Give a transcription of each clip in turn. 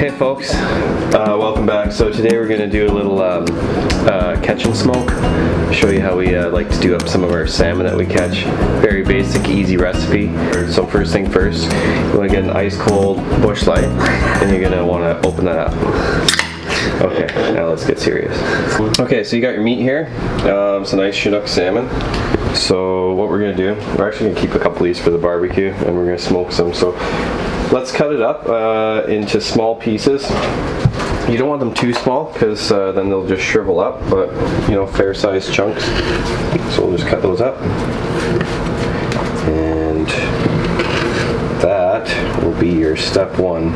Hey folks, welcome back. So today we're going to do a little catch and smoke. Show you how we like to do up some of our salmon that we catch. Very basic, easy recipe. So first thing first, you want to get an ice cold bush light and you're going to want to open that up. Okay, now let's get serious. Okay, so you got your meat here. It's a nice Chinook salmon. So what we're going to do, we're actually going to keep a couple of these for the barbecue and we're going to smoke some. So let's cut it up into small pieces. You don't want them too small because then they'll just shrivel up, but you know, fair sized chunks. So we'll just cut those up. And that will be your step one.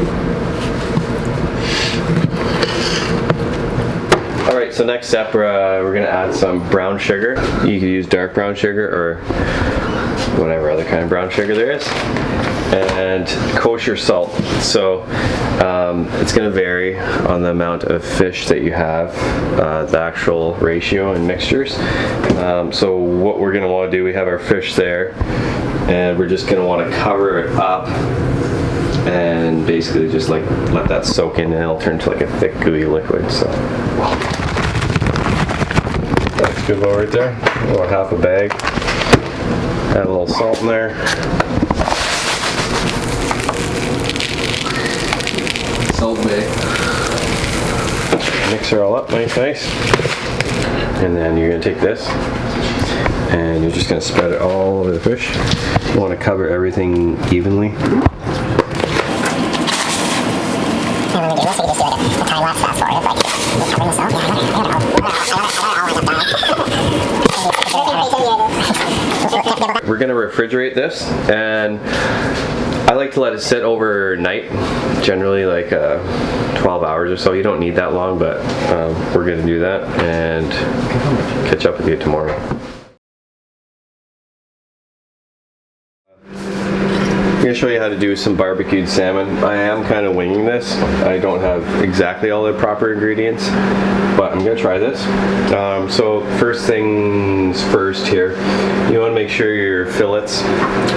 Alright, so next step we're going to add some brown sugar. You could use dark brown sugar or whatever other kind of brown sugar there is. And kosher salt. So it's going to vary on the amount of fish that you have, the actual ratio and mixtures. So what we're going to want to do, we have our fish there and we're just going to want to cover it up and basically just like let that soak in and it'll turn to like a thick gooey liquid. So that's good low right there. About half a bag. Add a little salt in there. Salt bay. Mix her all up nice. And then you're going to take this and you're just going to spread it all over the fish. You want to cover everything evenly. We're going to refrigerate this, and I like to let it sit overnight, generally like 12 hours or so. You don't need that long, but we're going to do that and catch up with you tomorrow. I'm going to show you how to do some barbecued salmon. I am kind of winging this. I don't have exactly all the proper ingredients, but I'm going to try this. So first things first here, you want to make sure your fillets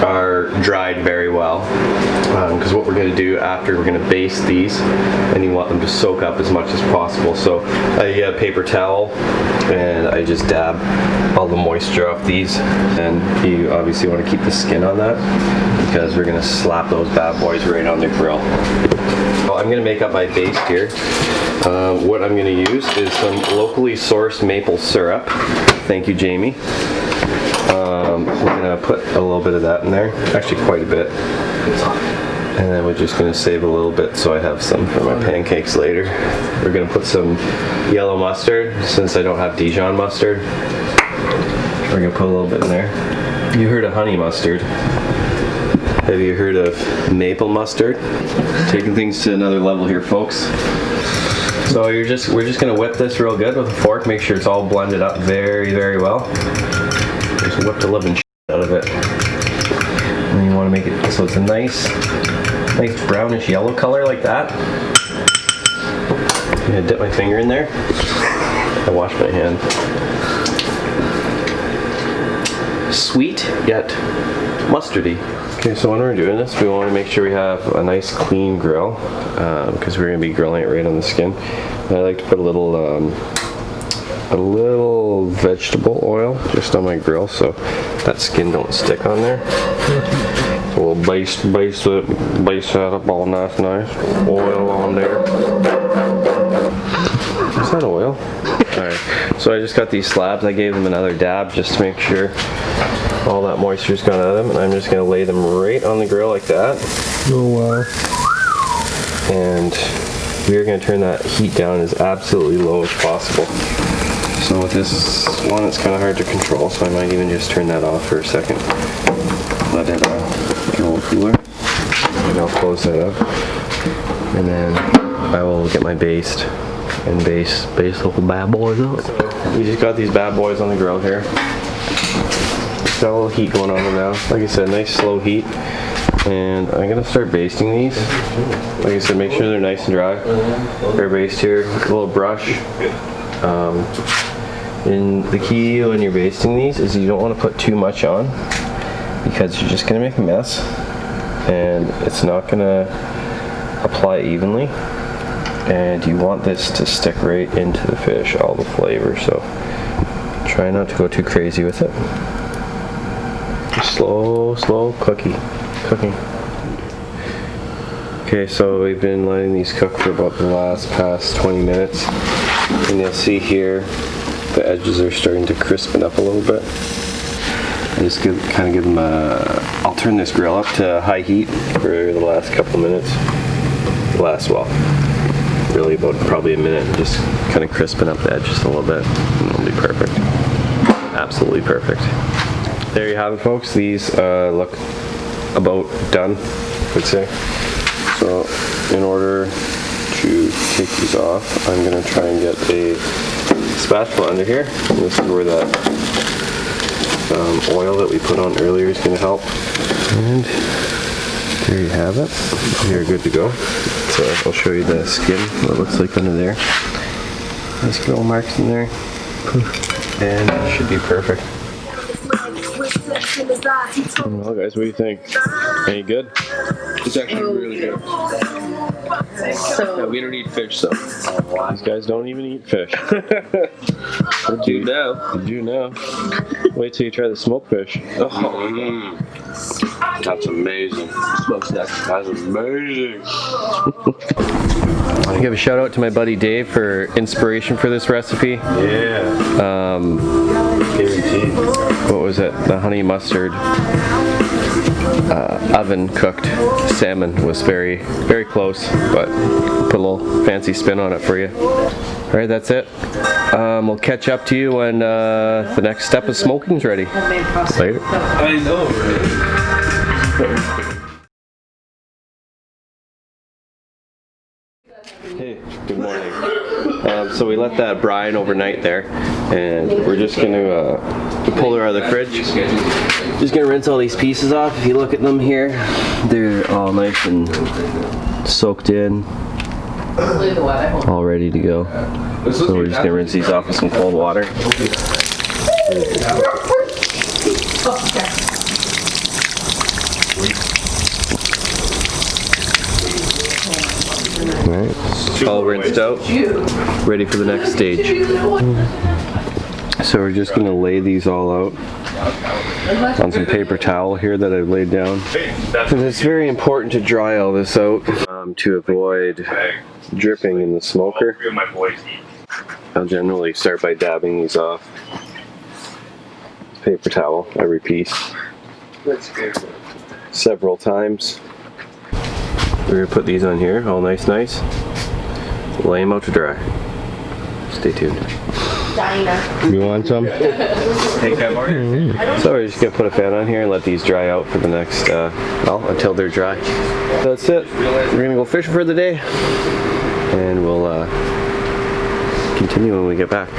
are dried very well, because what we're going to do after, we're going to baste these and you want them to soak up as much as possible. So I get a paper towel and I just dab all the moisture off these, and you obviously want to keep the skin on that because we're going to slap those bad boys right on the grill. Well, I'm going to make up my base here. What I'm going to use is some locally sourced maple syrup. Thank you, Jamie. We're going to put a little bit of that in there, actually quite a bit. And then we're just going to save a little bit so I have some for my pancakes later. We're going to put some yellow mustard, since I don't have Dijon mustard. We're going to put a little bit in there. You heard of honey mustard. Have you heard of maple mustard? Taking things to another level here, folks. So we're just going to whip this real good with a fork. Make sure it's all blended up very, very well. Just whip the living shit out of it. And then you want to make it so it's a nice brownish yellow color like that. I'm going to dip my finger in there. I wash my hand. Sweet yet mustardy. Okay, so when we're doing this, we want to make sure we have a nice clean grill, because we're going to be grilling it right on the skin. And I like to put a little vegetable oil just on my grill so that skin don't stick on there. So we'll base that up all nice. Oil on there. Is that oil? Alright, so I just got these slabs. I gave them another dab just to make sure all that moisture's gone out of them, and I'm just going to lay them right on the grill like that. Oh wow. And we're going to turn that heat down as absolutely low as possible. So with this one, it's kind of hard to control, so I might even just turn that off for a second. Let it get a little cooler. And I'll close that up. And then I will get my baste and base little bad boys up. So we just got these bad boys on the grill here. Got a little heat going on now. Like I said, nice slow heat. And I'm going to start basting these. Like I said, make sure they're nice and dry. They're basted here. A little brush. And the key when you're basting these is you don't want to put too much on, because you're just going to make a mess and it's not going to apply evenly. And you want this to stick right into the fish, all the flavor, so try not to go too crazy with it. Slow cooking. Okay, so we've been letting these cook for about the past 20 minutes. And you'll see here, the edges are starting to crispen up a little bit. I just kind of give them I'll turn this grill up to high heat for the last couple of minutes. Really about probably a minute, and just kind of crispen up the edges a little bit, and it'll be perfect. Absolutely perfect. There you have it, folks. These look about done, I would say. So in order to take these off, I'm going to try and get a spatula under here. And this is where that oil that we put on earlier is going to help. And there you have it. You're good to go. So I'll show you the skin, what it looks like under there. Nice grill marks in there. And it should be perfect. Well guys, what do you think? Any good? It's actually really good. No, we don't eat fish, so these guys don't even eat fish. We do now. You do now. Wait till you try the smoked fish. Oh, that's amazing. That's amazing. I want to give a shout out to my buddy Dave for inspiration for this recipe. Yeah. Guaranteed. What was it? The honey mustard oven cooked salmon was very close, but put a little fancy spin on it for you. All right, that's it. We'll catch up to you when the next step of smoking is ready. Later. I know, right? Hey, good morning. So we let that brine overnight there, and we're just going to pull her out of the fridge. Just going to rinse all these pieces off. If you look at them here, they're all nice and soaked in, all ready to go. So we're just going to rinse these off with some cold water. Alright, all rinsed out, ready for the next stage. So we're just going to lay these all out on some paper towel here that I've laid down. And it's very important to dry all this out to avoid dripping in the smoker. I'll generally start by dabbing these off. Paper towel, every piece. Several times. We're going to put these on here, all nice. Lay them out to dry. Stay tuned. You want some? Take that, Marty. So we're just going to put a fan on here and let these dry out for the next, well, until they're dry. That's it. We're going to go fishing for the day. And we'll continue when we get back.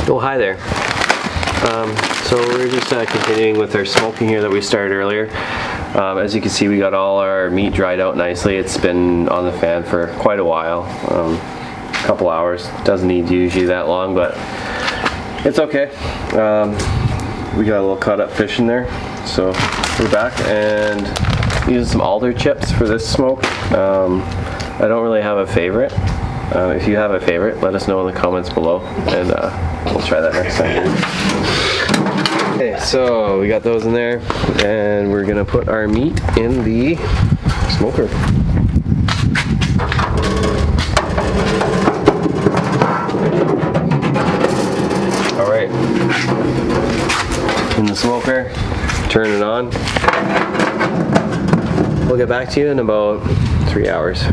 Oh, hi there. So we're just continuing with our smoking here that we started earlier. As you can see, we got all our meat dried out nicely. It's been on the fan for quite a while, a couple hours. Doesn't need usually that long, but it's okay. We got a little cut up fish in there, so we're back and using some alder chips for this smoke. I don't really have a favorite. If you have a favorite, let us know in the comments below, and we'll try that next time. Okay, so we got those in there, and we're gonna put our meat in the smoker. All right, in the smoker, turn it on. We'll get back to you in about 3 hours.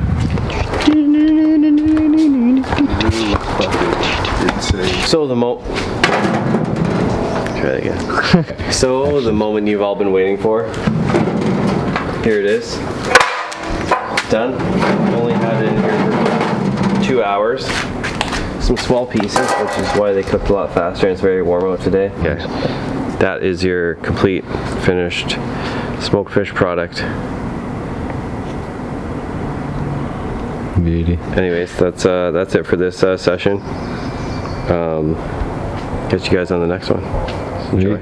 So try it again. So the moment you've all been waiting for. Here it is. Done. Only had it in here for 2 hours. Some small pieces, which is why they cooked a lot faster, and it's very warm out today. Okay. That is your complete finished smoked fish product. Beauty. Anyways, that's it for this session. Catch you guys on the next one. Enjoy.